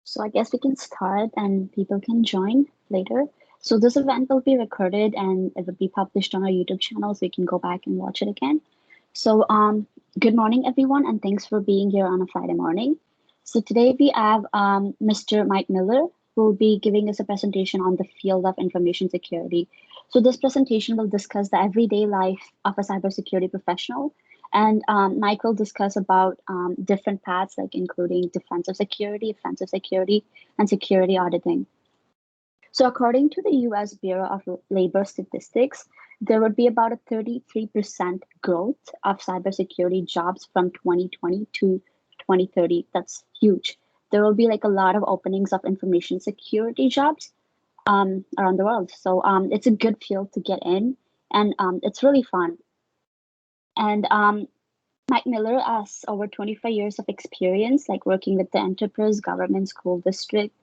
So I guess we can start and people can join later. So this event will be recorded and it will be published on our YouTube channel, so you can go back and watch it again. So good morning, everyone, and thanks for being here on a Friday morning. So today we have Mr. Mike Miller, who will be giving us a presentation on the field of information security. So this presentation will discuss the everyday life of a cybersecurity professional. And Mike will discuss about different paths, like including defensive security, offensive security, and security auditing. So according to the US Bureau of Labor Statistics, there would be about a 33% growth of cybersecurity jobs from 2020 to 2030. That's huge. There will be like a lot of openings of information security jobs around the world. So it's a good field to get in, and it's really fun. And Mike Miller has over 25 years of experience, like working with the enterprise, government, school district,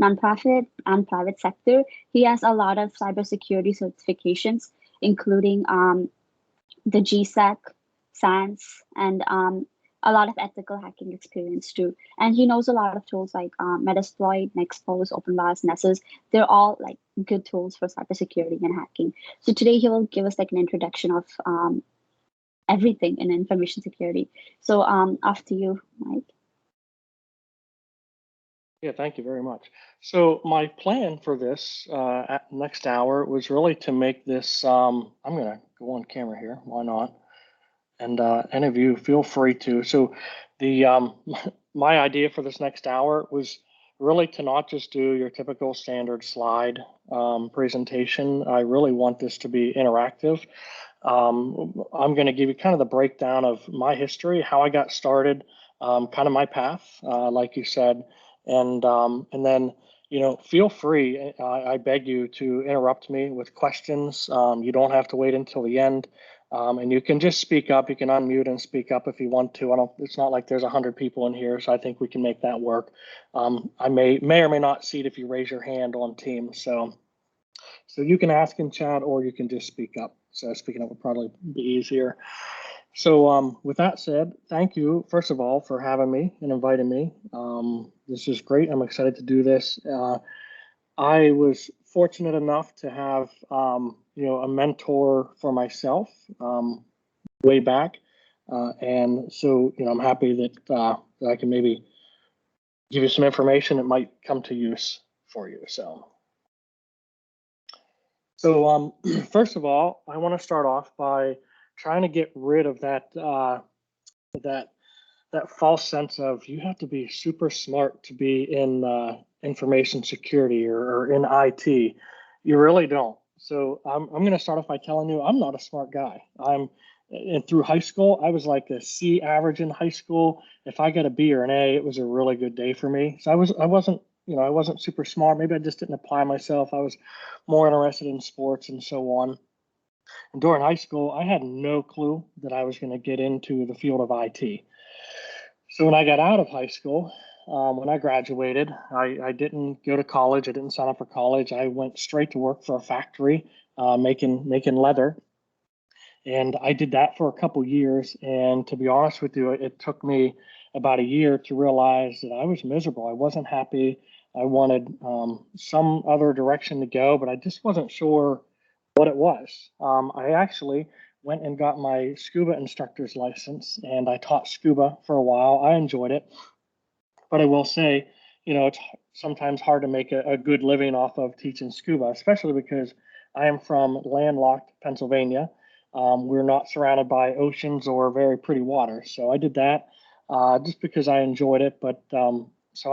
nonprofit, and private sector. He has a lot of cybersecurity certifications, including the GSEC, SANS, and a lot of ethical hacking experience too. And he knows a lot of tools like Metasploit, Nexpose, OpenVAS, Nessus. They're all like good tools for cybersecurity and hacking. So today he will give us like an introduction of everything in information security. So off to you, Mike. Yeah, thank you very much. So my plan for this next hour was really to make this, I'm going to go on camera here, why not? And any of you feel free to. So the my idea for this next hour was really to not just do your typical standard slide presentation. I really want this to be interactive. I'm going to give you kind of the breakdown of my history, how I got started, kind of my path, like you said, and then feel free. I beg you to interrupt me with questions. You don't have to wait until the end, and you can just speak up. You can unmute and speak up if you want to. It's not like there's 100 people in here, so I think we can make that work. I may or may not see it if you raise your hand on Teams. So you can ask in chat or you can just speak up. So speaking up would probably be easier. So with that said, thank you, first of all, for having me and inviting me. This is great. I'm excited to do this. I was fortunate enough to have, a mentor for myself way back. And so, I'm happy that I can maybe give you some information that might come to use for you. So first of all, I want to start off by trying to get rid of that false sense of you have to be super smart to be in information security or in IT. You really don't. So I'm going to start off by telling you I'm not a smart guy. And through high school, I was like a C average in high school. If I got a B or an A, it was a really good day for me. So I wasn't super smart. Maybe I just didn't apply myself. I was more interested in sports and so on. And during high school, I had no clue that I was going to get into the field of IT. So when I got out of high school, when I graduated, I didn't go to college. I didn't sign up for college. I went straight to work for a factory making leather. And I did that for a couple years. And to be honest with you, it took me about a year to realize that I was miserable. I wasn't happy. I wanted some other direction to go, but I just wasn't sure what it was. I actually went and got my scuba instructor's license, and I taught scuba for a while. I enjoyed it, but I will say, it's sometimes hard to make a good living off of teaching scuba, especially because I am from landlocked Pennsylvania. We're not surrounded by oceans or very pretty water. So I did that just because I enjoyed it. But so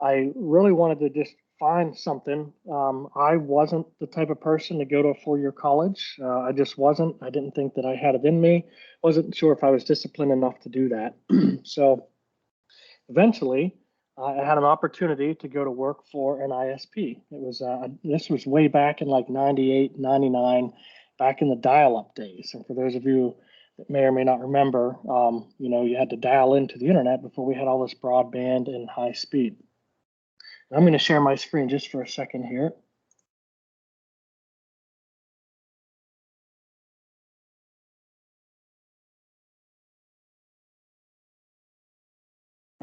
I really wanted to just find something. I wasn't the type of person to go to a 4-year college. I just wasn't. I didn't think that I had it in me. Wasn't sure if I was disciplined enough to do that. So eventually, I had an opportunity to go to work for an ISP. This was way back in like 98, 99, back in the dial-up days. And for those of you that may or may not remember, you had to dial into the internet before we had all this broadband and high speed. I'm going to share my screen just for a second here.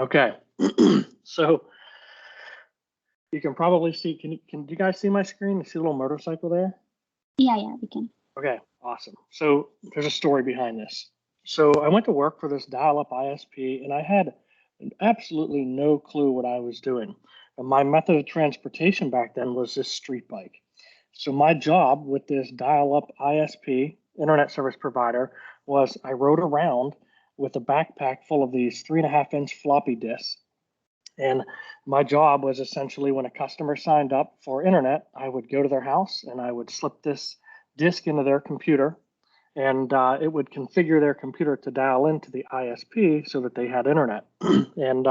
Okay, So you can probably see, can you guys see my screen? You see a little motorcycle there? Yeah, we can. Okay, awesome. So there's a story behind this. So I went to work for this dial-up ISP, and I had absolutely no clue what I was doing. And my method of transportation back then was this street bike. So my job with this dial-up ISP, internet service provider, was I rode around with a backpack full of these 3.5-inch floppy disks. And my job was essentially when a customer signed up for internet, I would go to their house and I would slip this disk into their computer, and it would configure their computer to dial into the ISP so that they had internet. And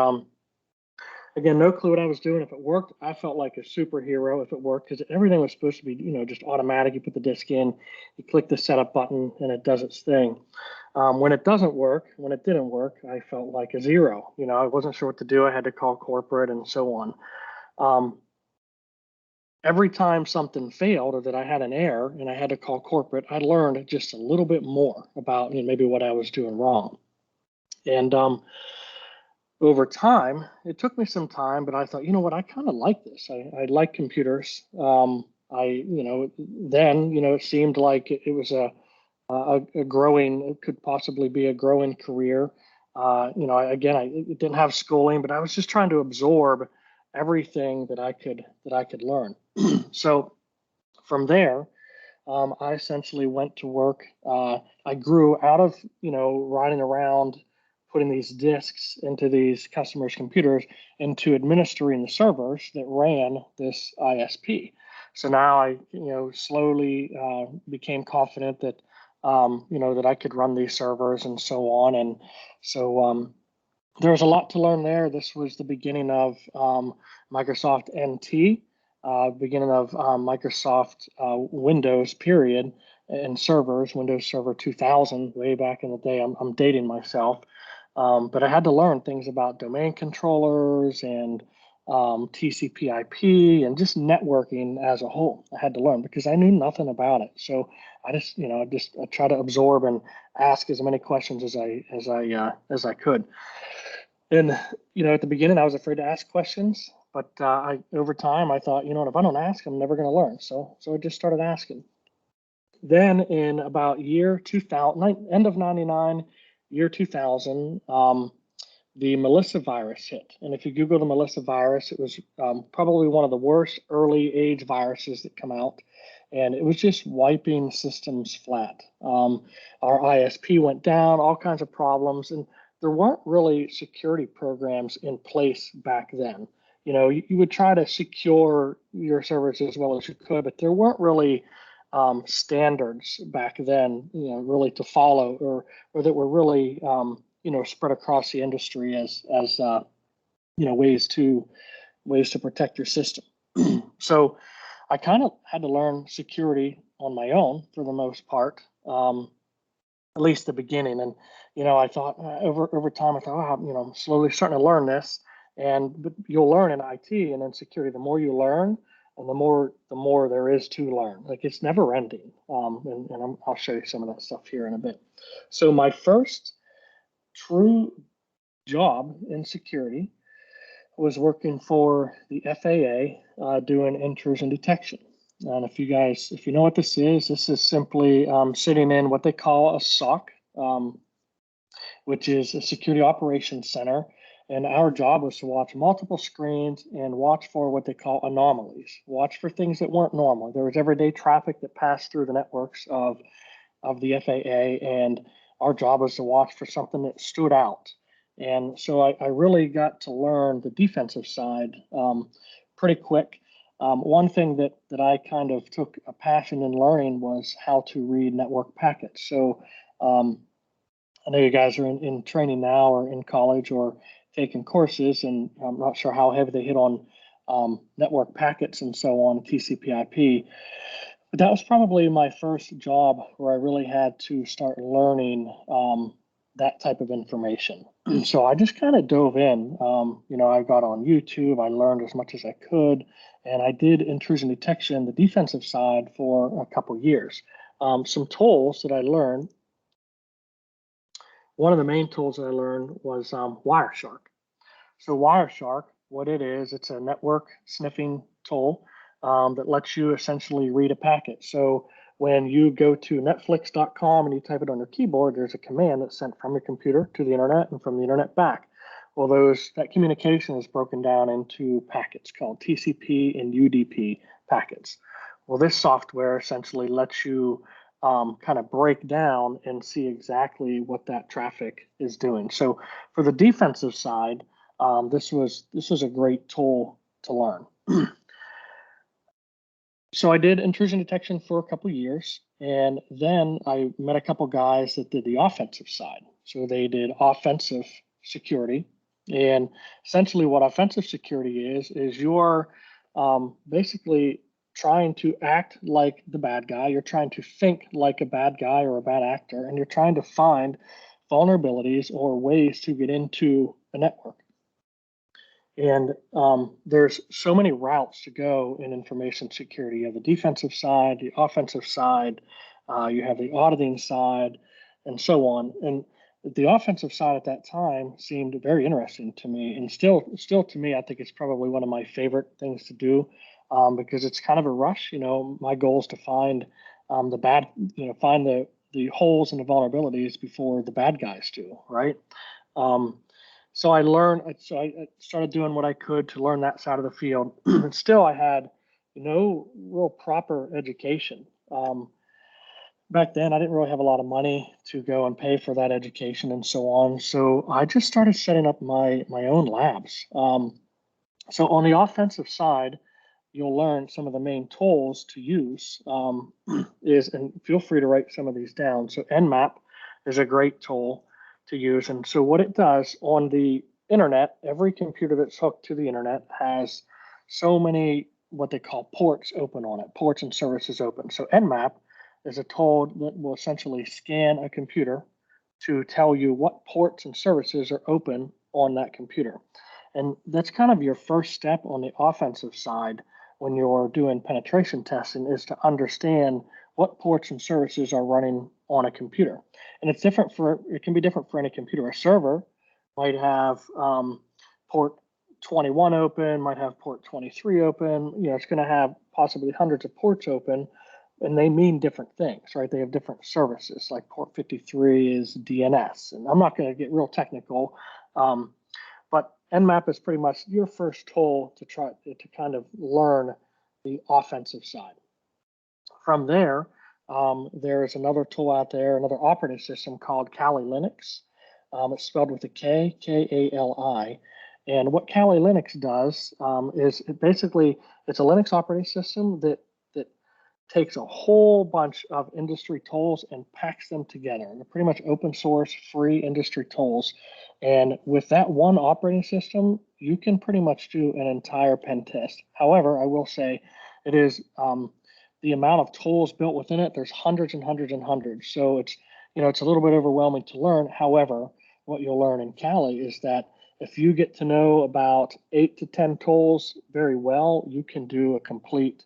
again, no clue what I was doing. If it worked, I felt like a superhero if it worked, because everything was supposed to be, just automatic. You put the disk in, you click the setup button, and it does its thing. When it didn't work, I felt like a zero. I wasn't sure what to do. I had to call corporate and so on. Every time something failed or that I had an error and I had to call corporate, I learned just a little bit more about maybe what I was doing wrong. And over time, it took me some time, but I thought, I kind of like this. I like computers. It seemed like it was a growing, it could possibly be a growing career. I didn't have schooling, but I was just trying to absorb everything that I could learn. So from there, I essentially went to work. I grew out of riding around, putting these disks into these customers' computers, into administering the servers that ran this ISP. So now I slowly became confident that that I could run these servers and so on. And so there was a lot to learn there. This was the beginning of Microsoft NT, beginning of Microsoft Windows period, and servers, Windows Server 2000, way back in the day. I'm dating myself. But I had to learn things about domain controllers and TCP/IP and just networking as a whole. I had to learn because I knew nothing about it. So I just, I try to absorb and ask as many questions as I could. And at the beginning, I was afraid to ask questions, but over time, I thought, if I don't ask, I'm never going to learn. So I just started asking. Then in about year 2000, end of 99, year 2000, the Melissa virus hit. And if you Google the Melissa virus, it was probably one of the worst early age viruses that come out. And it was just wiping systems flat. Our ISP went down, all kinds of problems. And there weren't really security programs in place back then. You would try to secure your servers as well as you could, but there weren't really standards back then, really to follow or that were really, spread across the industry as ways to protect your system. So I kind of had to learn security on my own for the most part, at least the beginning. And I thought over time, I thought, I'm slowly starting to learn this, but you'll learn in IT and in security. The more you learn, and the more there is to learn. Like, it's never ending. And I'll show you some of that stuff here in a bit. So my first true job in security was working for the FAA, doing intrusion detection. And if you know what this is simply sitting in what they call a SOC, which is a security operations center. And our job was to watch multiple screens and watch for what they call anomalies, watch for things that weren't normal. There was everyday traffic that passed through the networks of the FAA, and our job was to watch for something that stood out. And so I really got to learn the defensive side pretty quick. One thing that I kind of took a passion in learning was how to read network packets. So I know you guys are in training now or in college or taking courses, and I'm not sure how heavy they hit on network packets and so on, TCP/IP. But that was probably my first job where I really had to start learning that type of information. So I just kind of dove in. I got on YouTube, I learned as much as I could, and I did intrusion detection, the defensive side, for a couple years. Some tools that I learned. One of the main tools that I learned was Wireshark. So Wireshark, what it is, it's a network sniffing tool that lets you essentially read a packet. So when you go to netflix.com and you type it on your keyboard, there's a command that's sent from your computer to the internet and from the internet back. Well, that communication is broken down into packets called TCP and UDP packets. Well, this software essentially lets you kind of break down and see exactly what that traffic is doing. So for the defensive side, this was a great tool to learn. So I did intrusion detection for a couple of years, and then I met a couple guys that did the offensive side. So they did offensive security, and essentially what offensive security is you're basically trying to act like the bad guy. You're trying to think like a bad guy or a bad actor, and you're trying to find vulnerabilities or ways to get into a network. And there's so many routes to go in information security. You have the defensive side, the offensive side, you have the auditing side, and so on. And the offensive side at that time seemed very interesting to me, and still to me, I think it's probably one of my favorite things to do because it's kind of a rush. My goal is to find find the holes and the vulnerabilities before the bad guys do, right? So I started doing what I could to learn that side of the field. And still, I had no real proper education. Back then, I didn't really have a lot of money to go and pay for that education and so on. So I just started setting up my own labs. So on the offensive side, you'll learn some of the main tools to use and feel free to write some of these down. So Nmap is a great tool to use. And so what it does on the internet, every computer that's hooked to the internet has so many what they call ports open on it, ports and services open. So Nmap is a tool that will essentially scan a computer to tell you what ports and services are open on that computer. And that's kind of your first step on the offensive side when you're doing penetration testing, is to understand what ports and services are running on a computer. And it can be different for any computer. A server might have port 21 open, might have port 23 open. It's going to have possibly hundreds of ports open, and they mean different things, right? They have different services, like port 53 is DNS. And I'm not going to get real technical, but Nmap is pretty much your first tool to try to kind of learn the offensive side. From there, there is another tool out there, another operating system called Kali Linux. It's spelled with a K, K-A-L-I. And what Kali Linux does is it's a Linux operating system that takes a whole bunch of industry tools and packs them together. They're pretty much open source, free industry tools. And with that one operating system, you can pretty much do an entire pen test. However, I will say it is the amount of tools built within it, there's hundreds and hundreds and hundreds. So it's a little bit overwhelming to learn. However, what you'll learn in Kali is that if you get to know about 8 to 10 tools very well, you can do a complete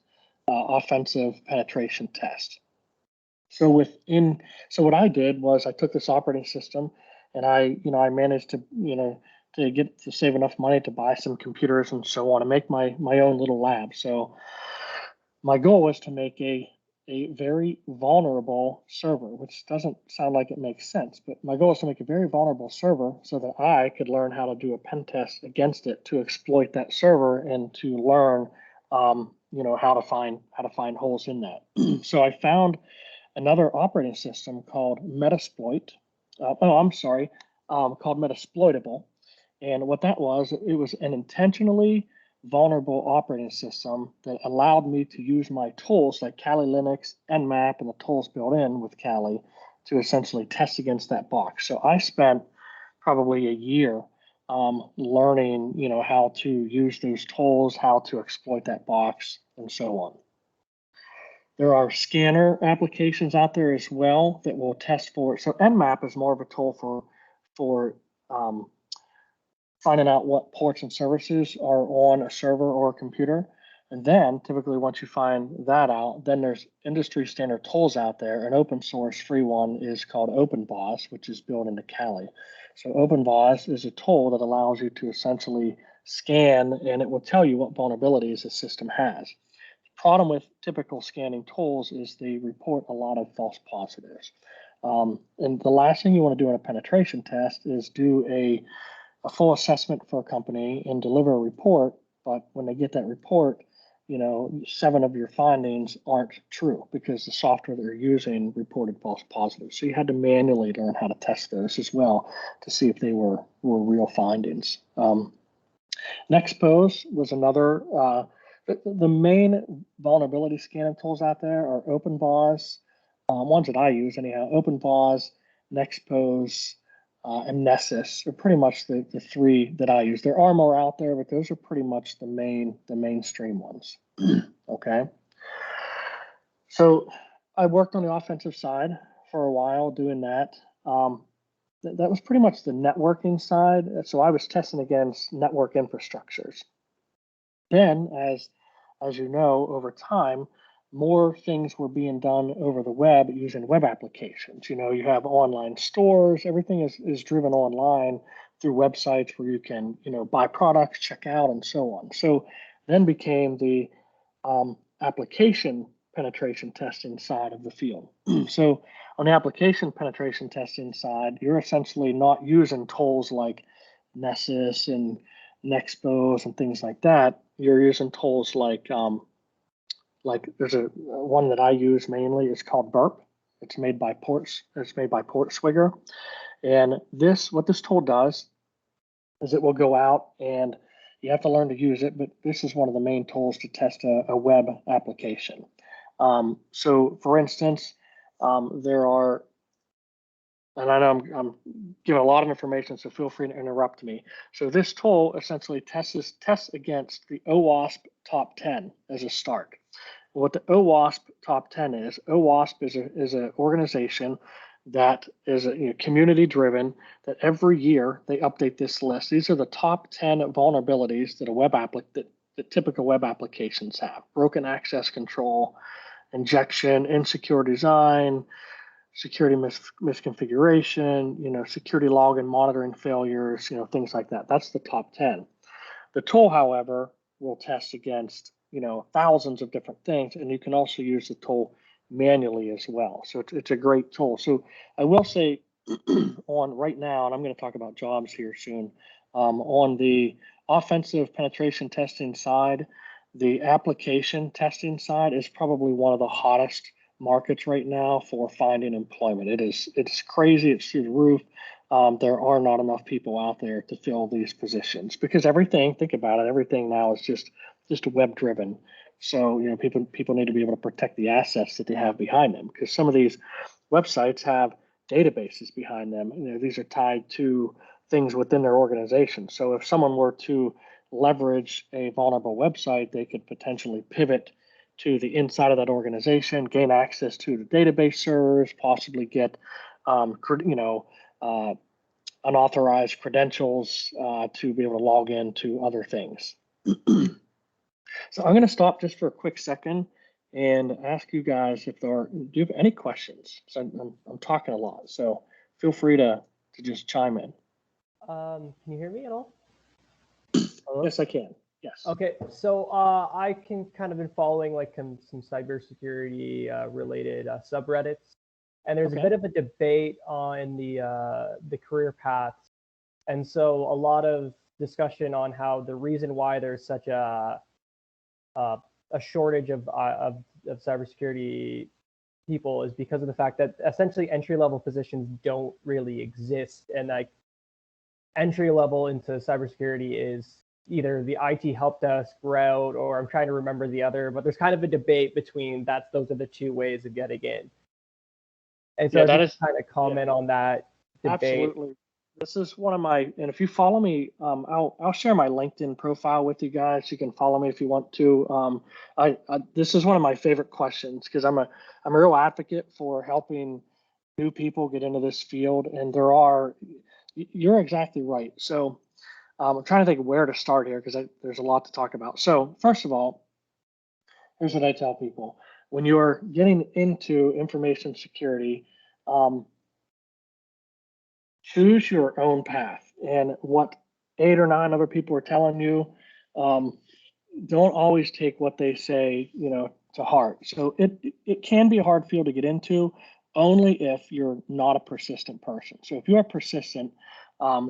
offensive penetration test. So what I did was I took this operating system and I managed to save enough money to buy some computers and so on and make my own little lab. So my goal was to make a very vulnerable server, which doesn't sound like it makes sense, but my goal is to make a very vulnerable server so that I could learn how to do a pen test against it to exploit that server and to learn how to find holes in that. So I found another operating system called Metasploit. Called Metasploitable. And what that was, it was an intentionally vulnerable operating system that allowed me to use my tools like Kali Linux, Nmap, and the tools built in with Kali to essentially test against that box. So I spent probably a year learning, how to use those tools, how to exploit that box, and so on. There are scanner applications out there as well that will test for it. So Nmap is more of a tool for finding out what ports and services are on a server or a computer. And then typically once you find that out, then there's industry standard tools out there. An open source free one is called OpenVAS, which is built into Kali. So OpenVAS is a tool that allows you to essentially scan, and it will tell you what vulnerabilities the system has. The problem with typical scanning tools is they report a lot of false positives. And the last thing you want to do in a penetration test is do a full assessment for a company and deliver a report, but when they get that report, 7 of your findings aren't true because the software that you're using reported false positives. So you had to manually learn how to test those as well to see if they were real findings. Nexpose was another. The main vulnerability scanning tools out there are OpenVAS, ones that I use anyhow. OpenVAS, Nexpose, and Nessus are pretty much the 3 that I use. There are more out there, but those are pretty much the mainstream ones. Okay. So I worked on the offensive side for a while doing that. That was pretty much the networking side. So I was testing against network infrastructures. Then, as you know, over time, more things were being done over the web using web applications. You have online stores, everything is driven online through websites where you can, buy products, check out, and so on. So then became the application penetration testing side of the field. So on the application penetration testing side, you're essentially not using tools like Nessus and Nexpose and things like that. You're using tools like there's one that I use mainly. It's called Burp. It's made by Portswigger. And what this tool does is it will go out and you have to learn to use it, but this is one of the main tools to test a web application. So for instance, there are, and I know I'm giving a lot of information, so feel free to interrupt me. So this tool essentially tests against the OWASP top 10 as a start. What the OWASP top 10 is, OWASP is an organization that is community driven, that every year they update this list. These are the top 10 vulnerabilities that typical web applications have: broken access control, injection, insecure design, security misconfiguration, security log and monitoring failures, things like that. That's the top 10. The tool, however, will test against, thousands of different things, and you can also use the tool manually as well. So it's a great tool. So I will say on right now, and I'm going to talk about jobs here soon, on the offensive penetration testing side, the application testing side is probably one of the hottest markets right now for finding employment. It's crazy. It's through the roof. There are not enough people out there to fill these positions because think about it, everything now is just web driven. So, people need to be able to protect the assets that they have behind them, because some of these websites have databases behind them. These are tied to things within their organization. So if someone were to leverage a vulnerable website, they could potentially pivot to the inside of that organization, gain access to the database servers, possibly get, unauthorized credentials to be able to log into other things. So I'm going to stop just for a quick second and ask you guys do you have any questions? So I'm talking a lot, so feel free to just chime in. Can you hear me at all? Hello? Yes, I can. Yes. Okay, so I can kind of been following like some cybersecurity related subreddits, and there's a bit of a debate on the career paths, and so a lot of discussion on how the reason why there's such a shortage of cybersecurity people is because of the fact that essentially entry-level positions don't really exist, and like entry level into cybersecurity is either the IT help desk route, or I'm trying to remember the other, but there's kind of a debate between those are the 2 ways of getting in. And so that is kind of comment on that debate. Absolutely. This is one of my, and if you follow me, I'll share my LinkedIn profile with you guys. You can follow me if you want to. This is one of my favorite questions because I'm a real advocate for helping new people get into this field, and you're exactly right. So I'm trying to think where to start here because there's a lot to talk about. So first of all, here's what I tell people. When you're getting into information security, choose your own path. And what 8 or 9 other people are telling you, don't always take what they say, to heart. So it can be a hard field to get into, only if you're not a persistent person. So if you are persistent,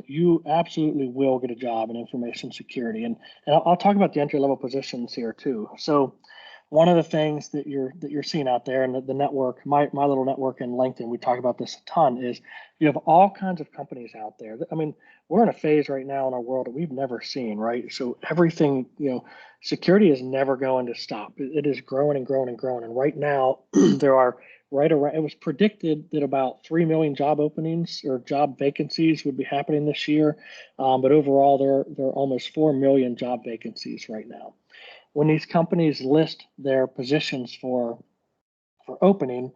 you absolutely will get a job in information security. And I'll talk about the entry level positions here too. So one of the things that you're seeing out there in the network, my little network in LinkedIn, we talk about this a ton, is you have all kinds of companies out there. I mean, we're in a phase right now in our world that we've never seen, right? So everything, security is never going to stop. It is growing and growing and growing. And right now, there are it was predicted that about 3 million job openings or job vacancies would be happening this year. But overall, there are almost 4 million job vacancies right now. When these companies list their positions for opening,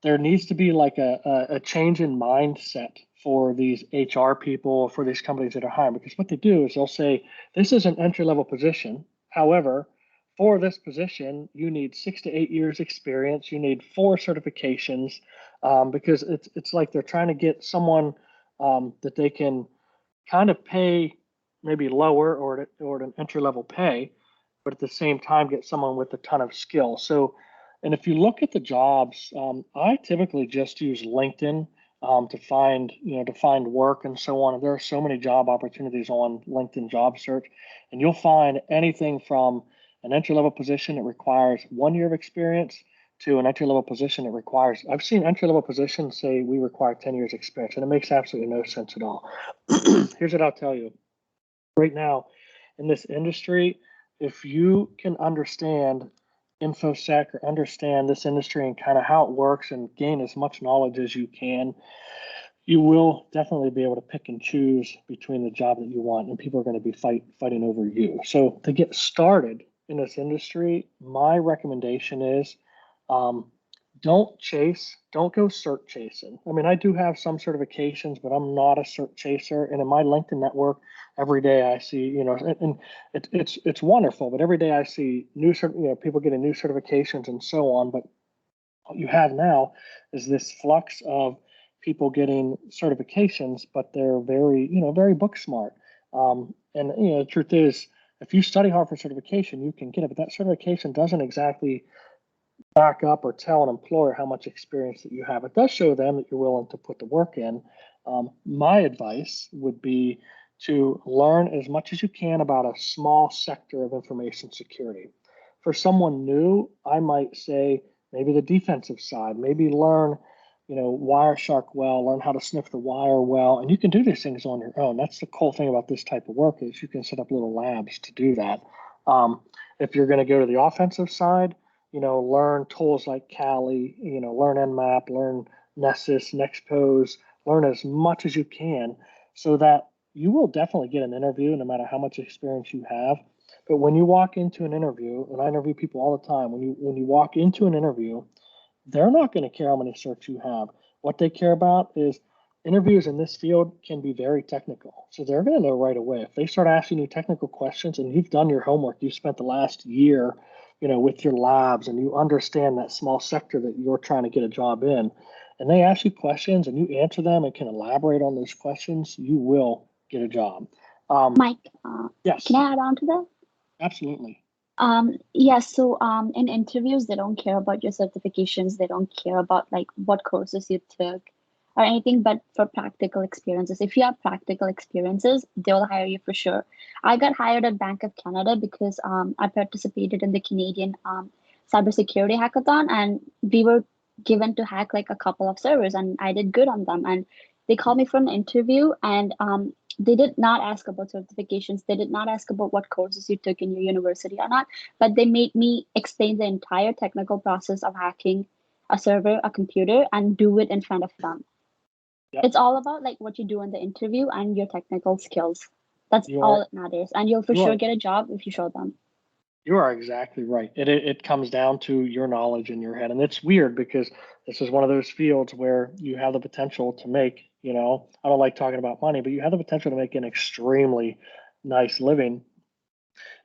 there needs to be like a change in mindset for these HR people, for these companies that are hiring, because what they do is they'll say, this is an entry-level position. However, for this position, you need 6 to 8 years experience. You need 4 certifications, because it's like they're trying to get someone that they can kind of pay maybe lower or at an entry-level pay, but at the same time get someone with a ton of skill. So, and if you look at the jobs, I typically just use LinkedIn to find work and so on. And there are so many job opportunities on LinkedIn job search, and you'll find anything from an entry-level position that requires 1 year of experience to an entry-level position that requires, I've seen entry-level positions say we require 10 years experience, and it makes absolutely no sense at all. Here's what I'll tell you. Right now, in this industry, if you can understand InfoSec or understand this industry and kind of how it works and gain as much knowledge as you can, you will definitely be able to pick and choose between the job that you want, and people are going to be fighting over you. So to get started in this industry, my recommendation is don't go cert chasing. I mean, I do have some certifications, but I'm not a cert chaser. And in my LinkedIn network, every day I see, and it's wonderful, but every day I see people getting new certifications and so on. But what you have now is this flux of people getting certifications, but they're very book smart. And the truth is, if you study hard for certification, you can get it, but that certification doesn't exactly back up or tell an employer how much experience that you have. It does show them that you're willing to put the work in. My advice would be to learn as much as you can about a small sector of information security. For someone new, I might say maybe the defensive side, maybe learn, Wireshark well, learn how to sniff the wire well, and you can do these things on your own. That's the cool thing about this type of work, is you can set up little labs to do that. If you're going to go to the offensive side, learn tools like Kali, learn Nmap, learn Nessus, Nexpose, learn as much as you can, so that you will definitely get an interview no matter how much experience you have. But when you walk into an interview, and I interview people all the time, when you walk into an interview, they're not going to care how many certs you have. What they care about is interviews in this field can be very technical. So they're going to know right away. If they start asking you technical questions and you've done your homework, you spent the last year, with your labs, and you understand that small sector that you're trying to get a job in, and they ask you questions and you answer them and can elaborate on those questions, you will get a job. Mike, yes. Can I add on to that? Absolutely. Yes. So in interviews, they don't care about your certifications. They don't care about like what courses you took or anything, but for practical experiences. If you have practical experiences, they'll hire you for sure. I got hired at Bank of Canada because I participated in the Canadian cybersecurity hackathon, and we were given to hack like a couple of servers, and I did good on them. And they called me for an interview, and they did not ask about certifications. They did not ask about what courses you took in your university or not, but they made me explain the entire technical process of hacking a server, a computer, and do it in front of them. Yep. It's all about like what you do in the interview and your technical skills. That's all that matters. And you'll for sure get a job if you show them. You are exactly right. It comes down to your knowledge in your head. And it's weird because this is one of those fields where you have the potential to make, I don't like talking about money, but you have the potential to make an extremely nice living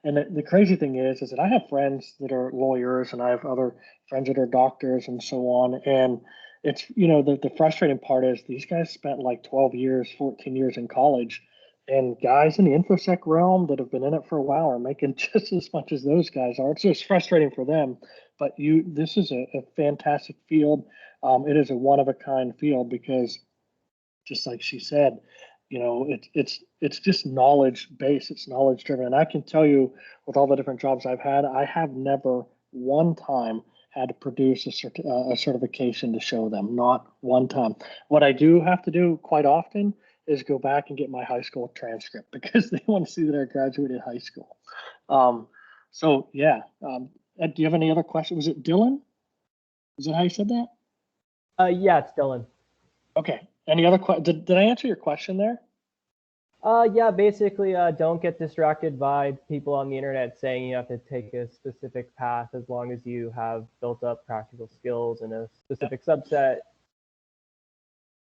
And the crazy thing is that I have friends that are lawyers and I have other friends that are doctors and so on. And it's, the frustrating part is these guys spent like 12 years, 14 years in college. And guys in the InfoSec realm that have been in it for a while are making just as much as those guys are. It's just frustrating for them. But this is a fantastic field. It is a one-of-a-kind field because, just like she said, it's just knowledge based, it's knowledge driven. And I can tell you, with all the different jobs I've had, I have never one time had to produce a certification to show them, not one time. What I do have to do quite often is go back and get my high school transcript because they want to see that I graduated high school. So yeah, do you have any other questions? Was it Dylan? Is that how you said that? Yeah, it's Dylan. Okay. Any other questions? Did I answer your question there? Yeah, basically, don't get distracted by people on the internet saying you have to take a specific path as long as you have built up practical skills in a specific subset.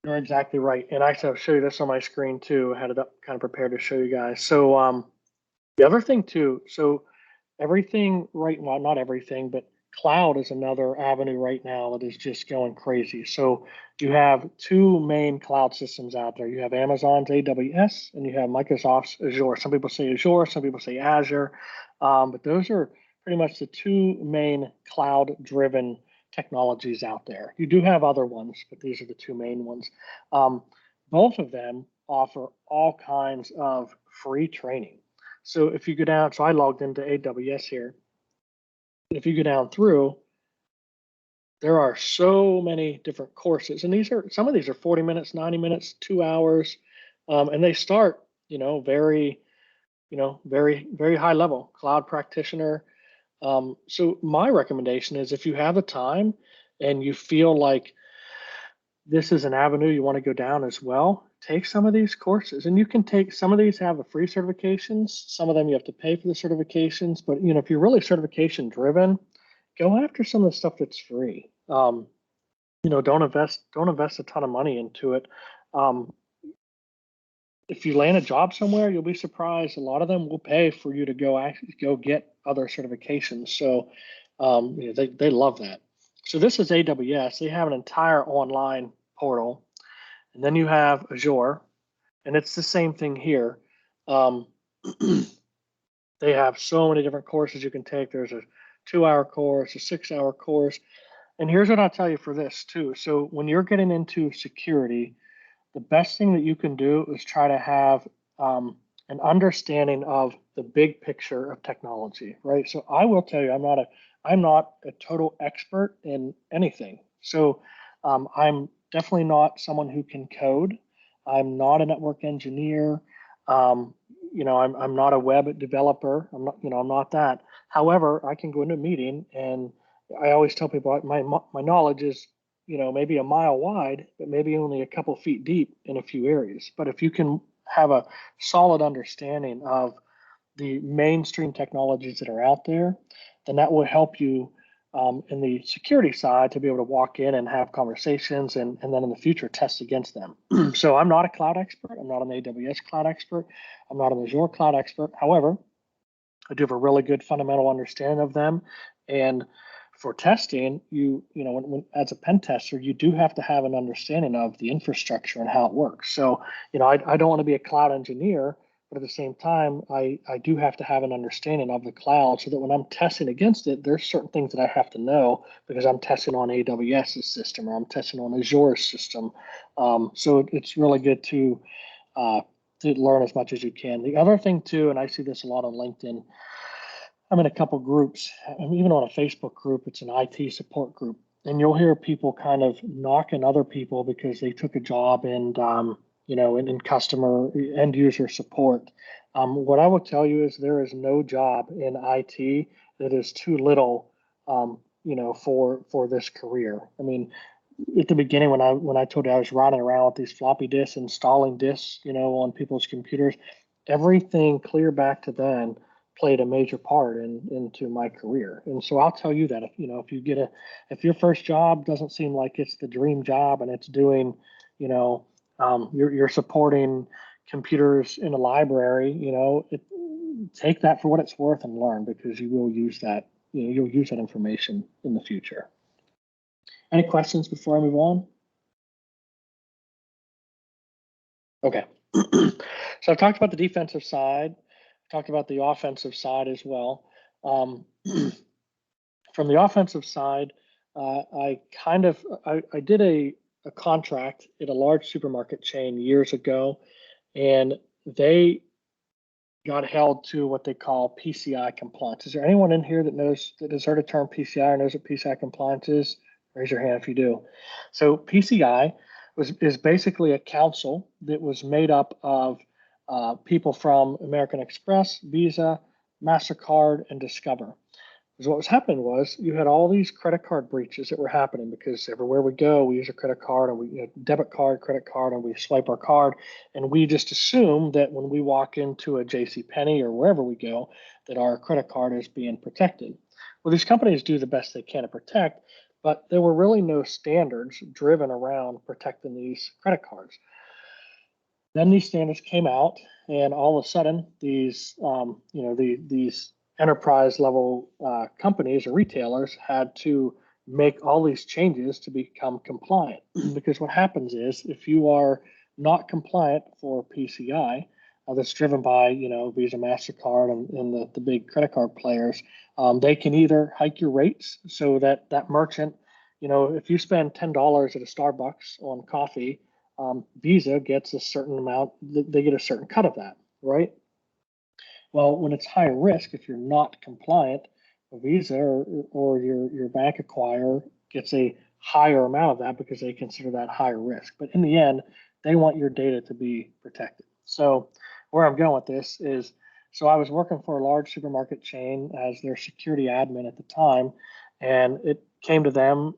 You're exactly right. And actually, I'll show you this on my screen too. I had it up kind of prepared to show you guys. So the other thing too, so everything well, not everything, but cloud is another avenue right now that is just going crazy. So you have two main cloud systems out there. You have Amazon's AWS and you have Microsoft's Azure. Some people say Azure, some people say Azure, but those are pretty much the two main cloud-driven technologies out there. You do have other ones, but these are the two main ones. Both of them offer all kinds of free training. So if you go down, so I logged into AWS here. If you go down through, there are so many different courses, and some of these are 40 minutes, 90 minutes, 2 hours, and they start, very, very high level cloud practitioner. So my recommendation is if you have the time and you feel like this is an avenue you want to go down as well, take some of these courses. And you can take some of these have a free certifications. Some of them you have to pay for the certifications. But if you're really certification driven, go after some of the stuff that's free. Don't invest a ton of money into it. If you land a job somewhere, you'll be surprised. A lot of them will pay for you to go get other certifications. So they love that. So this is AWS. They have an entire online portal. And then you have Azure, and it's the same thing here. They have so many different courses you can take. There's a 2-hour course, a 6-hour course. And here's what I'll tell you for this too. So when you're getting into security, the best thing that you can do is try to have an understanding of the big picture of technology, right? So I will tell you, I'm not a total expert in anything. So I'm definitely not someone who can code. I'm not a network engineer. I'm not a web developer. I'm not that. However, I can go into a meeting and I always tell people my knowledge is, maybe a mile wide, but maybe only a couple feet deep in a few areas. But if you can have a solid understanding of the mainstream technologies that are out there, then that will help you in the security side to be able to walk in and have conversations and then in the future test against them. So I'm not a cloud expert. I'm not an AWS cloud expert. I'm not an Azure cloud expert. However, I do have a really good fundamental understanding of them. And for testing, when as a pen tester, you do have to have an understanding of the infrastructure and how it works. So, I don't want to be a cloud engineer, but at the same time, I do have to have an understanding of the cloud so that when I'm testing against it, there's certain things that I have to know because I'm testing on AWS's system or I'm testing on Azure's system. So it's really good to learn as much as you can. The other thing too, and I see this a lot on LinkedIn, I'm in a couple groups, and even on a Facebook group, it's an IT support group. And you'll hear people kind of knocking other people because they took a job in customer end user support. What I will tell you is there is no job in IT that is too little, for this career. I mean, at the beginning when I told you I was running around with these floppy disks, installing disks, on people's computers, everything clear back to then played a major part into my career. And so I'll tell you that if your first job doesn't seem like it's the dream job and it's doing, you're supporting computers in a library, take that for what it's worth and learn, because you will use that, you'll use that information in the future. Any questions before I move on? Okay. So I've talked about the defensive side, talked about the offensive side as well. From the offensive side, I did a contract at a large supermarket chain years ago, and they got held to what they call PCI compliance. Is there anyone in here that has heard the term PCI or knows what PCI compliance is? Raise your hand if you do. So PCI is basically a council that was made up of people from American Express, Visa, MasterCard, and Discover. Because what was happening was you had all these credit card breaches that were happening, because everywhere we go, we use a credit card, and we debit card, credit card, and we swipe our card, and we just assume that when we walk into a JCPenney or wherever we go, that our credit card is being protected. Well, these companies do the best they can to protect, but there were really no standards driven around protecting these credit cards. Then these standards came out, and all of a sudden, these these enterprise level companies or retailers had to make all these changes to become compliant. Because what happens is, if you are not compliant for PCI, that's driven by Visa, MasterCard, and the big credit card players, they can either hike your rates so that merchant, if you spend $10 at a Starbucks on coffee, Visa gets a certain amount, they get a certain cut of that, right? Well, when it's higher risk, if you're not compliant, Visa or your bank acquirer gets a higher amount of that because they consider that higher risk. But in the end, they want your data to be protected. So where I'm going with this is, so I was working for a large supermarket chain as their security admin at the time, and it came to them,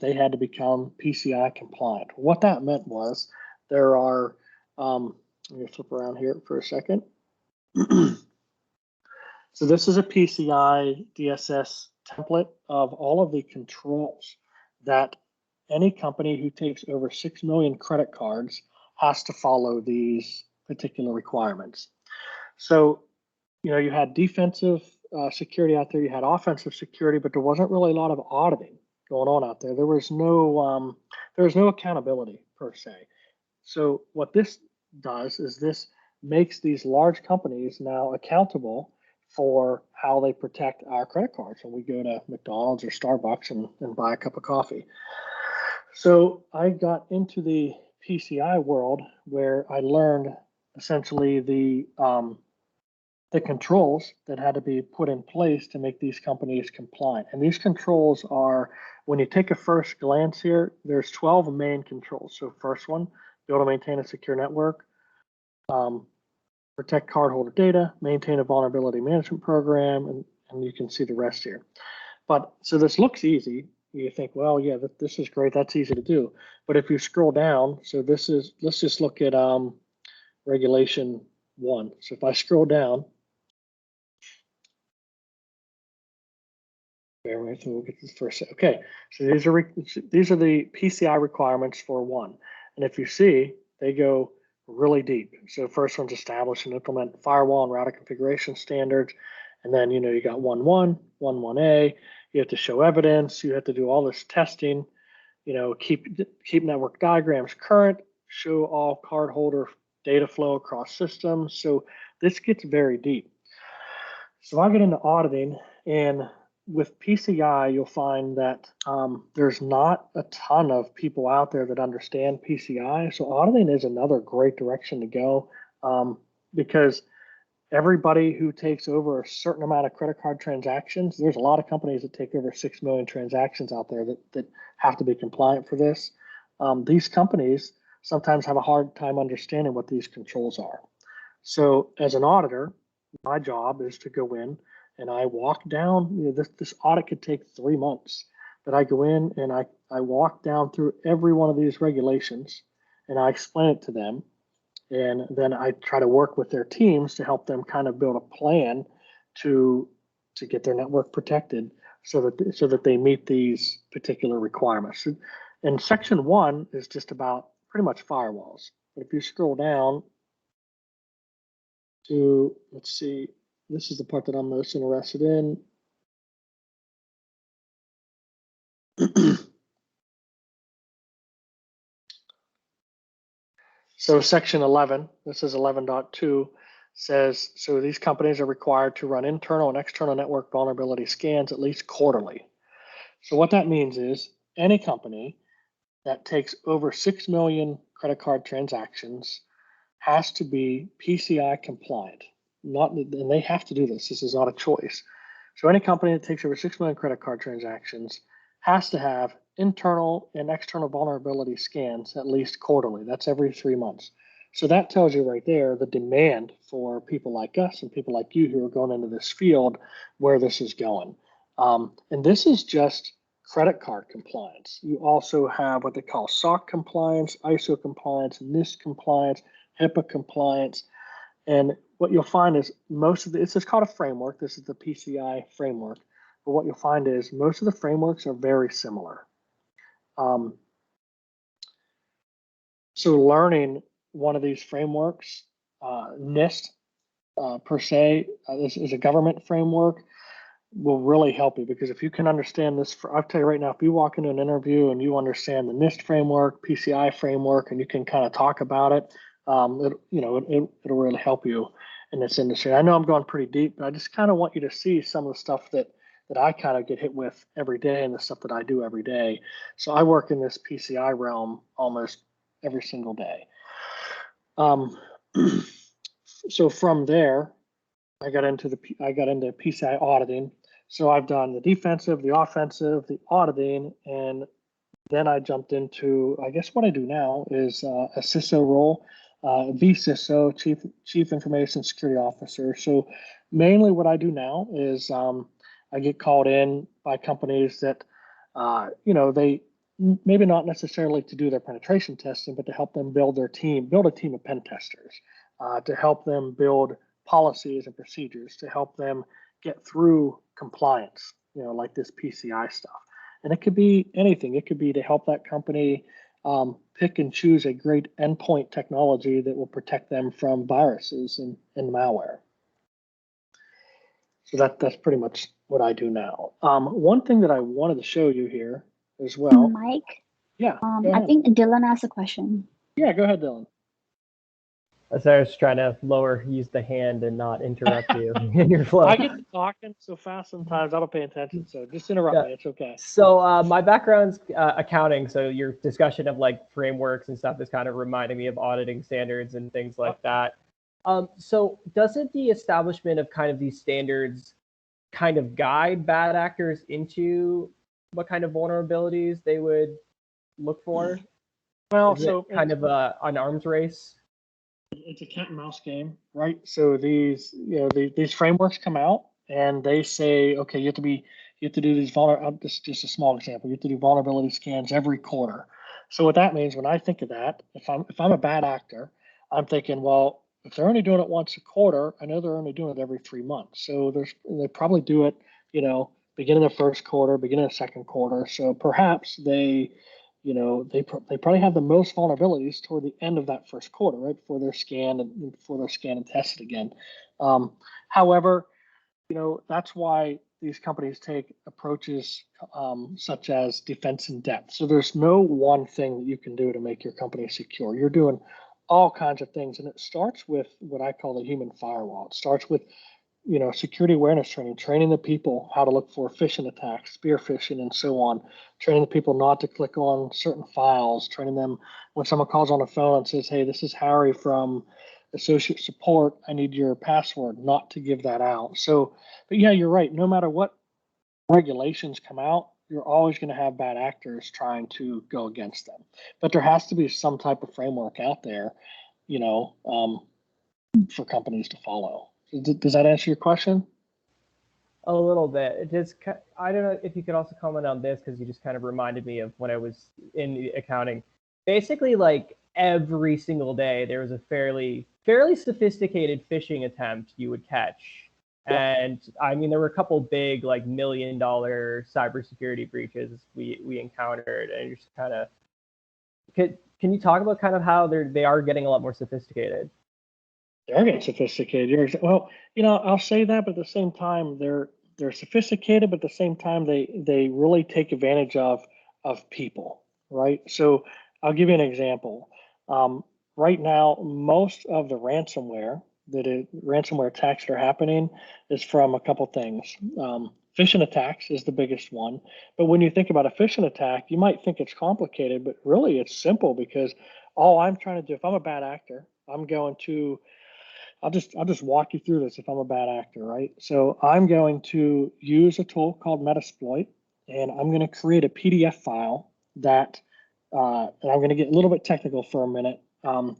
they had to become PCI compliant. What that meant was there are, let me flip around here for a second. So this is a Pci Dss template of all of the controls that any company who takes over 6 million credit cards has to follow these particular requirements. So, you had defensive security out there, you had offensive security, but there wasn't really a lot of auditing going on out there. There was no accountability per se. So what this does is this makes these large companies now accountable for how they protect our credit cards when we go to McDonald's or Starbucks and buy a cup of coffee. So I got into the PCI world where I learned essentially the controls that had to be put in place to make these companies compliant. And these controls are, when you take a first glance here, there's 12 main controls. So first one, be able to maintain a secure network, protect cardholder data, maintain a vulnerability management program, and you can see the rest here. But so this looks easy. You think, well, yeah, this is great. That's easy to do. But if you scroll down, so this is, let's just look at regulation 1. So if I scroll down, bear with me, we'll get this first. Okay, so these are the PCI requirements for 1. And if you see, they go really deep. So first one's establish and implement firewall and router configuration standards. And then, you got 1.1, 1.1a, you have to show evidence, you have to do all this testing, keep network diagrams current, show all cardholder data flow across systems. So this gets very deep. So I get into auditing, and with PCI, you'll find that there's not a ton of people out there that understand PCI. So auditing is another great direction to go, because everybody who takes over a certain amount of credit card transactions, there's a lot of companies that take over 6 million transactions out there that have to be compliant for this. These companies sometimes have a hard time understanding what these controls are. So as an auditor, my job is to go in and I walk down, this audit could take 3 months, but I go in and I walk down through every one of these regulations and I explain it to them. And then I try to work with their teams to help them kind of build a plan to get their network protected so that they meet these particular requirements. And section 1 is just about pretty much firewalls. But if you scroll down to, let's see, this is the part that I'm most interested in. So section 11, this is 11.2, says, so these companies are required to run internal and external network vulnerability scans at least quarterly. So what that means is any company that takes over 6 million credit card transactions has to be PCI compliant. And they have to do this. This is not a choice. So any company that takes over 6 million credit card transactions has to have internal and external vulnerability scans at least quarterly. That's every 3 months. So that tells you right there the demand for people like us and people like you who are going into this field, where this is going. And this is just credit card compliance. You also have what they call SOC compliance, ISO compliance, NIST compliance, HIPAA compliance. And what you'll find is most of the, it's just called a framework. This is the PCI framework. But what you'll find is most of the frameworks are very similar. So learning one of these frameworks, NIST per se, this is a government framework, will really help you, because if you can understand this, I'll tell you right now, if you walk into an interview and you understand the NIST framework, PCI framework, and you can kind of talk about it, it'll really help you in this industry. I know I'm going pretty deep, but I just kind of want you to see some of the stuff that I kind of get hit with every day and the stuff that I do every day. So I work in this PCI realm almost every single day. So from there, I got into PCI auditing. So I've done the defensive, the offensive, the auditing, and then I jumped into, I guess what I do now is a CISO role, VCISO, Chief Information Security Officer. So mainly what I do now is I get called in by companies that, they maybe not necessarily to do their penetration testing, but to help them build a team of pen testers, to help them build policies and procedures, to help them get through compliance, like this PCI stuff. And it could be anything. It could be to help that company pick and choose a great endpoint technology that will protect them from viruses and malware. So that's pretty much what I do now. One thing that I wanted to show you here as well. Mike? Yeah. I think Dylan asked a question. Yeah, go ahead, Dylan. So I was trying to use the hand and not interrupt you in your flow. I get to talking so fast sometimes I don't pay attention, so just interrupt me. It's okay. So my background's accounting, so your discussion of like frameworks and stuff is kind of reminding me of auditing standards and things like that. So doesn't the establishment of kind of these standards kind of guide bad actors into what kind of vulnerabilities they would look for? Well, is so kind of an arms race. It's a cat and mouse game, right? So these frameworks come out and they say, okay, you have to do these just a small example. You have to do vulnerability scans every quarter. So what that means, when I think of that, if I'm a bad actor, I'm thinking, well, if they're only doing it once a quarter, I know they're only doing it every 3 months. So they probably do it, beginning of the first quarter, beginning of the second quarter. So perhaps they probably have the most vulnerabilities toward the end of that first quarter, right, before they're scanned and tested again. However, that's why these companies take approaches such as defense in depth. So there's no one thing that you can do to make your company secure. You're doing all kinds of things, and it starts with what I call the human firewall. It starts with security awareness training the people how to look for phishing attacks, spear phishing, and so on, training the people not to click on certain files, training them when someone calls on the phone and says, hey, this is Harry from associate support, I need your password, not to give that out. So, but yeah, you're right. No matter what regulations come out, you're always going to have bad actors trying to go against them. But there has to be some type of framework out there, for companies to follow. Does that answer your question? A little bit. I don't know if you could also comment on this, because you just kind of reminded me of when I was in accounting. Basically, like every single day, there was a fairly sophisticated phishing attempt you would catch. Yeah. And I mean, there were a couple big, like $1 million cybersecurity breaches we encountered, and just kind of can you talk about kind of how they are getting a lot more sophisticated? They're getting sophisticated. Well, I'll say that, but at the same time, they're sophisticated, but at the same time, they really take advantage of people, right? So I'll give you an example. Right now, most of the ransomware attacks that are happening is from a couple things. Phishing attacks is the biggest one, but when you think about a phishing attack, you might think it's complicated, but really it's simple because all I'm trying to do, if I'm a bad actor, I'll just walk you through this if I'm a bad actor, right? So I'm going to use a tool called Metasploit, and I'm going to create a PDF file that, and I'm going to get a little bit technical for a minute,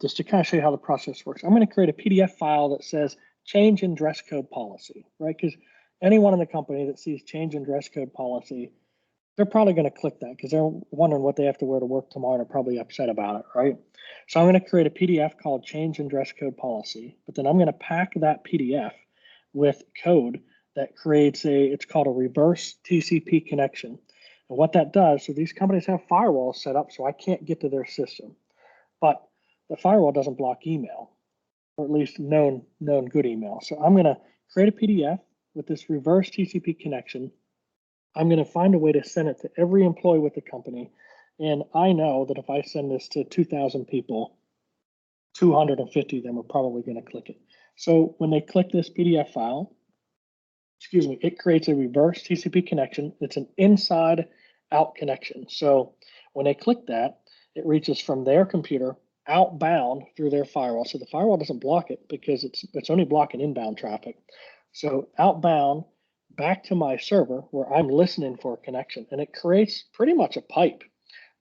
just to kind of show you how the process works. I'm going to create a PDF file that says change in dress code policy, right? Because anyone in the company that sees change in dress code policy, they're probably going to click that because they're wondering what they have to wear to work tomorrow and are probably upset about it, right? So I'm going to create a PDF called change in dress code policy, but then I'm going to pack that PDF with code that creates it's called a reverse TCP connection. And what that does, so these companies have firewalls set up so I can't get to their system, but the firewall doesn't block email, or at least known good email. So I'm going to create a PDF with this reverse TCP connection. I'm going to find a way to send it to every employee with the company. And I know that if I send this to 2,000 people, 250 of them are probably going to click it. So when they click this PDF file, it creates a reverse TCP connection. It's an inside out connection. So when they click that, it reaches from their computer outbound through their firewall. So the firewall doesn't block it because it's only blocking inbound traffic. So outbound back to my server where I'm listening for a connection, and it creates pretty much a pipe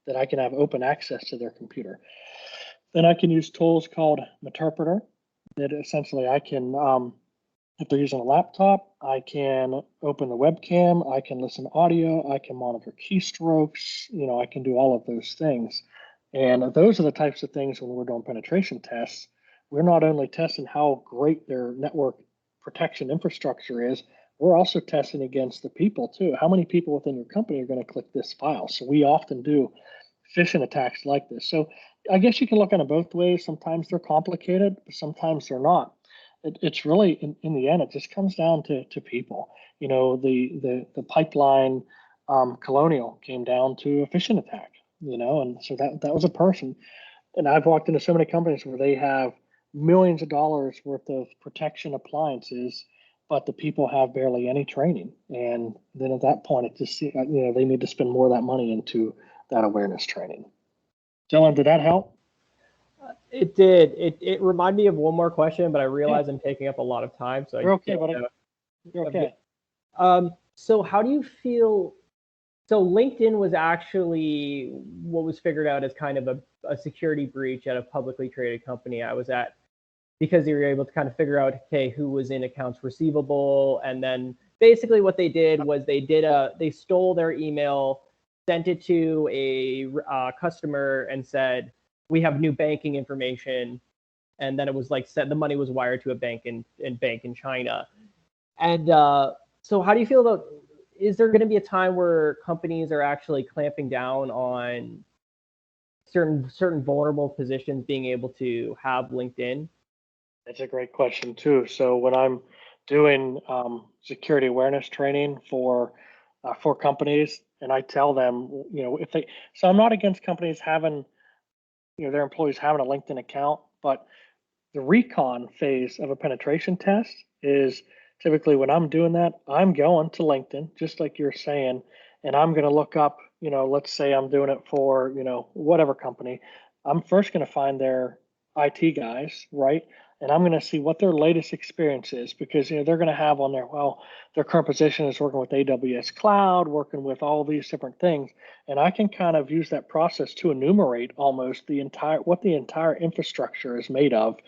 that I can have open access to their computer. Then I can use tools called Meterpreter that essentially I can, if they're using a laptop, I can open the webcam, I can listen to audio, I can monitor keystrokes, I can do all of those things. And those are the types of things when we're doing penetration tests, we're not only testing how great their network protection infrastructure is, we're also testing against the people too. How many people within your company are going to click this file? So we often do phishing attacks like this. So I guess you can look at it both ways. Sometimes they're complicated, but sometimes they're not. It's really, in the end, it just comes down to people. The pipeline Colonial came down to a phishing attack, and so that was a person. And I've walked into so many companies where they have millions of dollars worth of protection appliances, but the people have barely any training. And then at that point, it just, they need to spend more of that money into that awareness training. Dylan, did that help? It did. It reminded me of one more question, but I realize I'm taking up a lot of time. So you're okay, buddy. You're okay. So how do you feel? So LinkedIn was actually what was figured out as kind of a security breach at a publicly traded company I was at, because they were able to kind of figure out, okay, who was in accounts receivable. And then basically what they did was they stole their email, sent it to a customer and said, we have new banking information. And then it was like said the money was wired to a bank in China. And so how do you feel about, is there going to be a time where companies are actually clamping down on certain vulnerable positions being able to have LinkedIn? That's a great question too. So when I'm doing security awareness training for companies, and I tell them, so I'm not against companies having, their employees having a LinkedIn account, but the recon phase of a penetration test is typically when I'm doing that, I'm going to LinkedIn, just like you're saying, and I'm going to look up, let's say I'm doing it for, whatever company. I'm first going to find their IT guys, right? And I'm going to see what their latest experience is, because they're going to have on there, well, their current position is working with AWS Cloud, working with all these different things, and I can kind of use that process to enumerate almost what the entire infrastructure is made of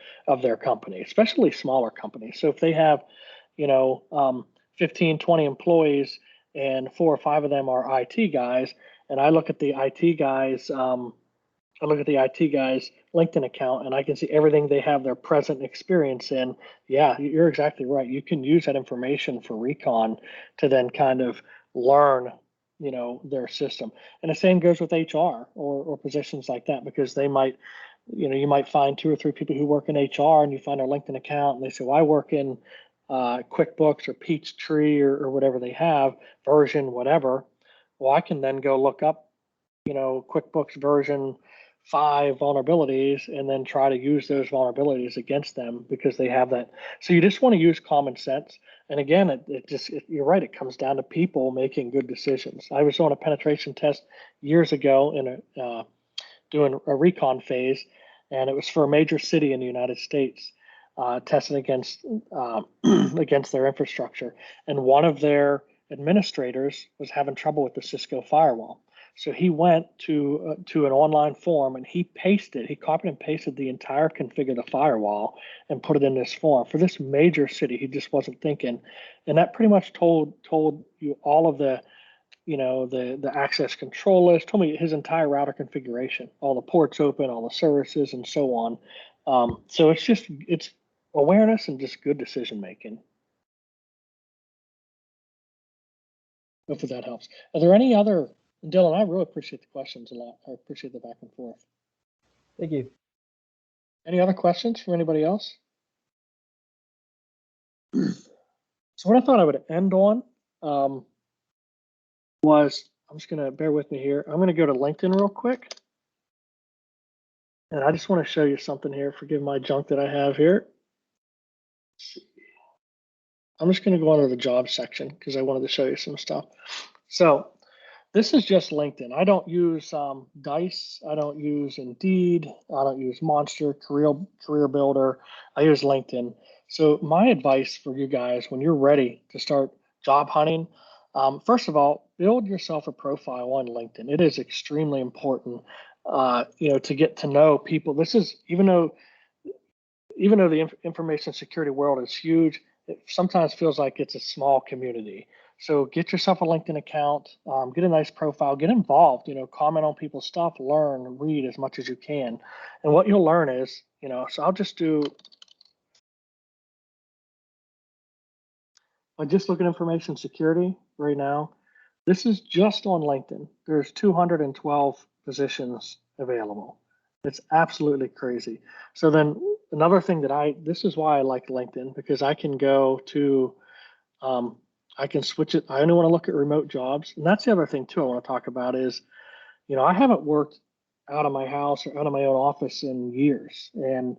their company, especially smaller companies. So if they have 15, 20 employees and 4 or 5 of them are IT guys, and I look at the IT guys, LinkedIn account, and I can see everything they have their present experience in. Yeah, you're exactly right. You can use that information for recon to then kind of learn, their system. And the same goes with HR or positions like that, because they might you might find 2 or 3 people who work in HR, and you find their LinkedIn account, and they say, well, I work in QuickBooks or Peachtree or whatever they have, version whatever. Well, I can then go look up, QuickBooks version 5 vulnerabilities and then try to use those vulnerabilities against them because they have that. So you just want to use common sense. And again, you're right, it comes down to people making good decisions. I was on a penetration test years ago in doing a recon phase, and it was for a major city in the United States, testing against against their infrastructure. And one of their administrators was having trouble with the Cisco firewall. So he went to an online form and he copied and pasted the entire config of the firewall and put it in this form for this major city. He just wasn't thinking, and that pretty much told you all of the the access control list, told me his entire router configuration, all the ports open, all the services, and so on. So it's awareness and just good decision making. Hopefully that helps. Are there any other, Dylan, I really appreciate the questions a lot. I appreciate the back and forth. Thank you. Any other questions from anybody else? So what I thought I would end on was, I'm just gonna, bear with me here. I'm gonna go to LinkedIn real quick. And I just want to show you something here. Forgive my junk that I have here. I'm just going to go under the job section because I wanted to show you some stuff. So this is just LinkedIn. I don't use Dice. I don't use Indeed. I don't use Monster, Career Builder. I use LinkedIn. So my advice for you guys when you're ready to start job hunting, first of all, build yourself a profile on LinkedIn. It is extremely important, to get to know people. This is, even though the information security world is huge, it sometimes feels like it's a small community. So get yourself a LinkedIn account, get a nice profile, get involved, comment on people's stuff, learn, read as much as you can. And what you'll learn is, so I'll just do, I just look at information security right now. This is just on LinkedIn. There's 212 positions available. It's absolutely crazy. So then another thing this is why I like LinkedIn, because I can go to, I can switch it. I only want to look at remote jobs. And that's the other thing too I want to talk about is, I haven't worked out of my house or out of my own office in years. And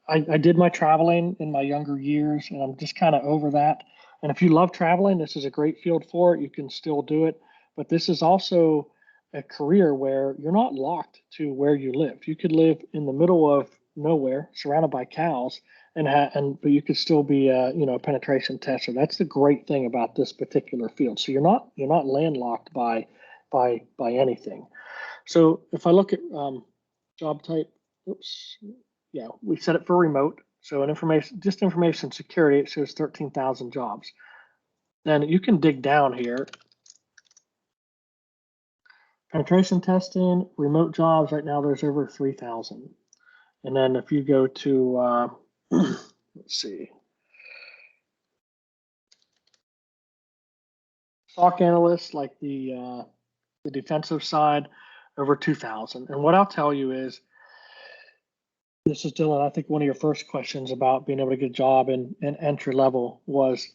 I did my traveling in my younger years, and I'm just kind of over that. And if you love traveling, this is a great field for it. You can still do it. But this is also a career where you're not locked to where you live. You could live in the middle of nowhere, surrounded by cows, but you could still be a penetration tester. That's the great thing about this particular field. So you're not landlocked by anything. So if I look at job type, we set it for remote. So in information security, it shows 13,000 jobs. Then you can dig down here. Penetration testing, remote jobs, right now there's over 3,000. And then if you go to, let's see, SOC analysts, like the defensive side, over 2,000. And what I'll tell you is, this is Dylan, I think one of your first questions about being able to get a job in entry level was,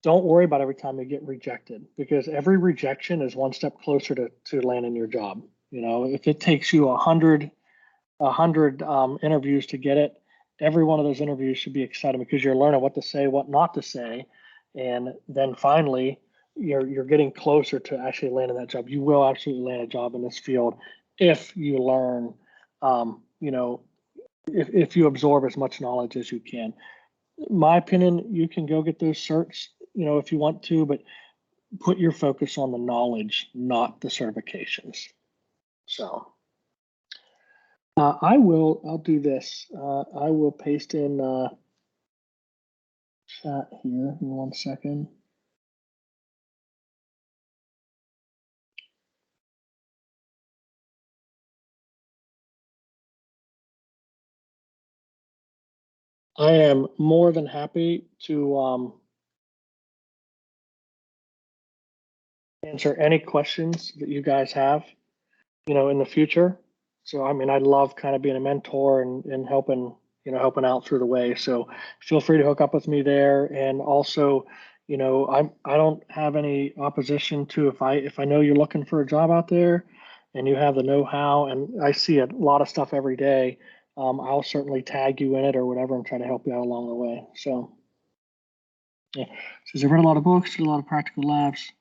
don't worry about every time you get rejected, because every rejection is one step closer to landing your job. If it takes you 100 interviews to get it, every one of those interviews should be exciting because you're learning what to say, what not to say, and then finally you're getting closer to actually landing that job. You will absolutely land a job in this field if you learn, if you absorb as much knowledge as you can. My opinion, you can go get those certs, if you want to, but put your focus on the knowledge, not the certifications. So I'll do this. I will paste in chat here in 1 second. I am more than happy to answer any questions that you guys have, in the future. So, I mean, I love kind of being a mentor and helping, helping out through the way. So feel free to hook up with me there. And also, I don't have any opposition to if I know you're looking for a job out there and you have the know-how, and I see a lot of stuff every day, I'll certainly tag you in it or whatever and try to help you out along the way. So, yeah. So I've read a lot of books, did a lot of practical labs.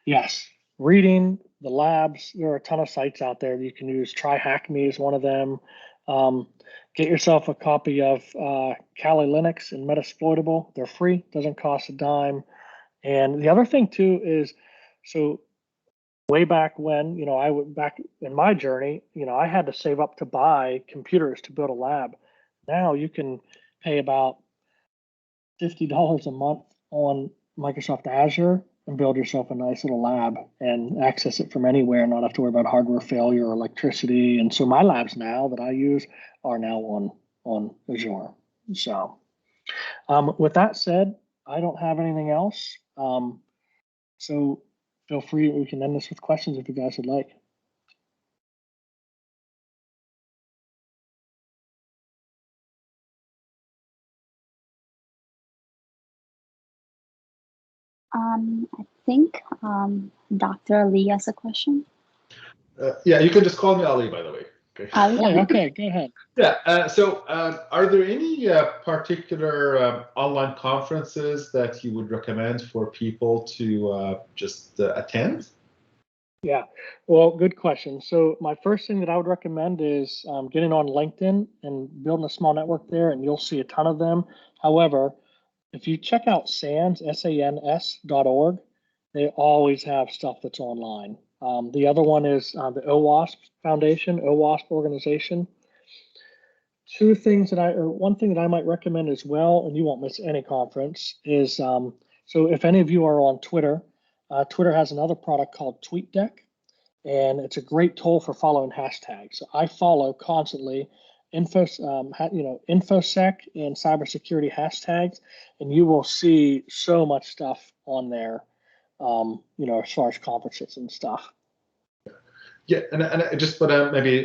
Yes, reading the labs. There are a ton of sites out there that you can use. Try Hack Me is one of them. Get yourself a copy of Kali Linux and Metasploitable. They're free, doesn't cost a dime. And the other thing too is, so way back when, I went back in my journey, I had to save up to buy computers to build a lab. Now you can pay about $50 a month on Microsoft Azure and build yourself a nice little lab and access it from anywhere, not have to worry about hardware failure or electricity. And so my labs now that I use are now on Azure. So with that said, I don't have anything else. So feel free, we can end this with questions if you guys would like. I think Dr. Lee has a question. Yeah, you can just call me Ali, by the way. Okay. Ali, okay, go ahead. Yeah. So, are there any particular online conferences that you would recommend for people to just attend? Yeah, well, good question. So my first thing that I would recommend is getting on LinkedIn and building a small network there, and you'll see a ton of them. However, if you check out SANS, SANS.org, they always have stuff that's online. The other one is the OWASP Foundation, OWASP organization. One thing that I might recommend as well, and you won't miss any conference, is so if any of you are on Twitter, Twitter has another product called Tweetdeck, and it's a great tool for following hashtags. So I follow constantly InfoSec and cybersecurity hashtags, and you will see so much stuff on there, as far as conferences and stuff. Yeah, and I just want to maybe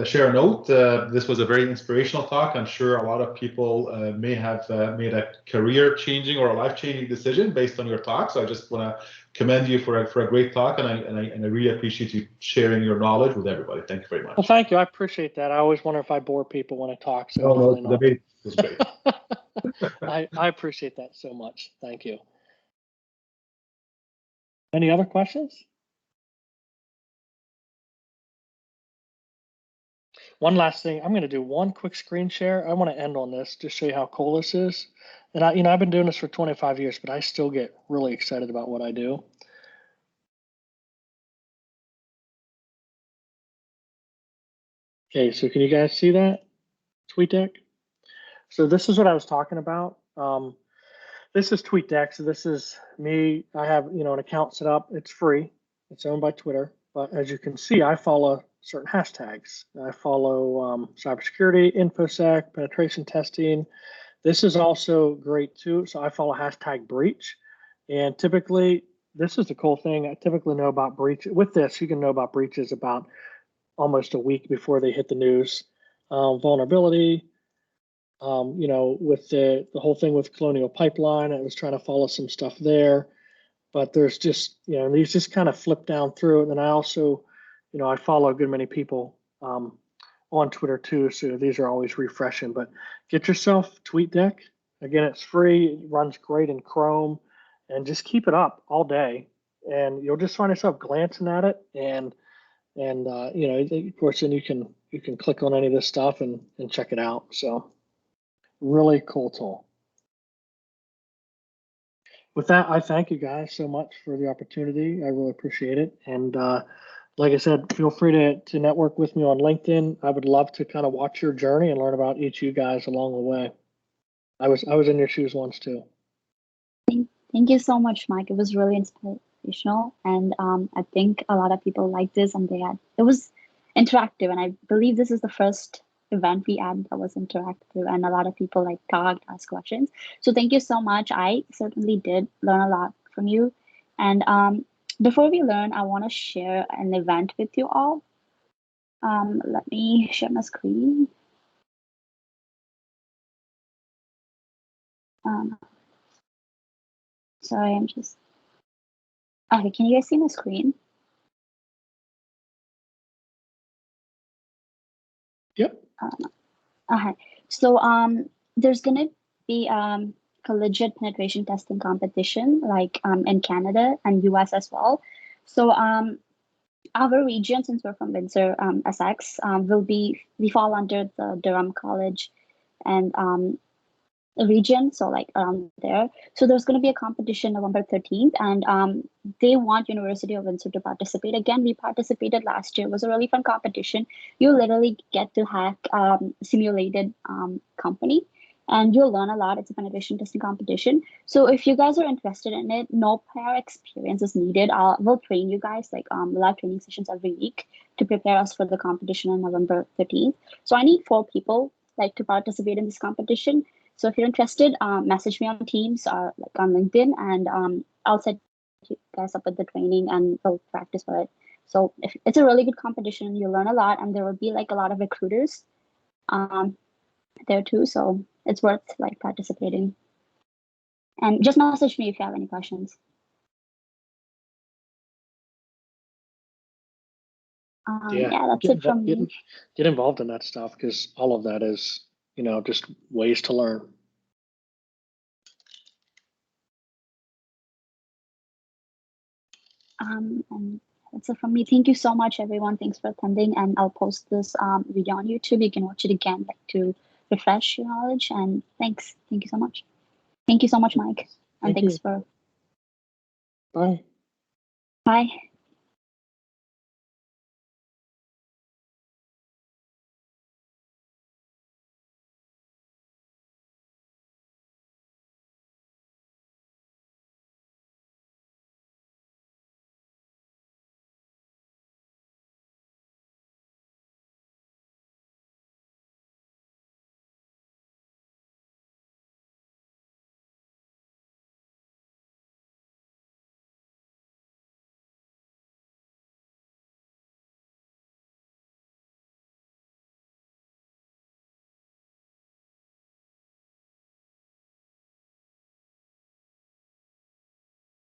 share a note. This was a very inspirational talk. I'm sure a lot of people may have made a career-changing or a life-changing decision based on your talk. So I just want to commend you for a great talk, and I really appreciate you sharing your knowledge with everybody. Thank you very much. Well, thank you. I appreciate that. I always wonder if I bore people when I talk. So no, the debate was great. I appreciate that so much. Thank you. Any other questions? One last thing, I'm going to do one quick screen share. I want to end on this to show you how cool this is. And I've been doing this for 25 years, but I still get really excited about what I do. Okay, so can you guys see that? Tweetdeck. So this is what I was talking about. This is Tweetdeck. So this is me. I have an account set up. It's free. It's owned by Twitter. But as you can see, I follow certain hashtags. I follow cybersecurity, InfoSec, penetration testing. This is also great too. So I follow hashtag breach. And typically, this is the cool thing. I typically know about breach. With this, you can know about breaches about almost a week before they hit the news. Vulnerability, with the whole thing with Colonial Pipeline, I was trying to follow some stuff there. But there's just, these just kind of flip down through. And then I also, I follow a good many people on Twitter too. So these are always refreshing. But get yourself TweetDeck. Again, it's free. It runs great in Chrome. And just keep it up all day. And you'll just find yourself glancing at it. And of course, then you can click on any of this stuff and check it out. So really cool tool. With that, I thank you guys so much for the opportunity. I really appreciate it. And like I said, feel free to network with me on LinkedIn. I would love to kind of watch your journey and learn about each of you guys along the way. I was in your shoes once too. Thank you so much, Mike. It was really inspirational, and I think a lot of people liked this, and it was interactive, and I believe this is the first event we had that was interactive, and a lot of people talked, asked questions. So thank you so much. I certainly did learn a lot from you, and before we learn, I want to share an event with you all. Let me share my screen. Sorry, I'm just, okay, can you guys see my screen? Yep. Okay, so there's gonna be collegiate penetration testing competition like in Canada and US as well. So our region, since we're from Windsor, Essex, we fall under the Durham College and region, so like around there. So there's going to be a competition November 13th, and they want University of Windsor to participate. Again, we participated last year. It was a really fun competition. You literally get to hack simulated company, and you'll learn a lot. It's a penetration testing competition. So if you guys are interested in it, no prior experience is needed. We'll train you guys, like we'll have training sessions every week to prepare us for the competition on November 13th. So I need 4 people like to participate in this competition. So if you're interested, message me on Teams or like on LinkedIn, and I'll set you guys up with the training and we'll practice for it. So it's a really good competition. You'll learn a lot, and there will be like a lot of recruiters there too. So it's worth like participating. And just message me if you have any questions. Yeah, that's it from me. Get involved in that stuff, because all of that is, just ways to learn. And that's it from me. Thank you so much, everyone. Thanks for attending, and I'll post this video on YouTube. You can watch it again, like to refresh your knowledge. And thanks. Thank you so much. Thank you so much, Mike. And thanks for. Bye. Bye.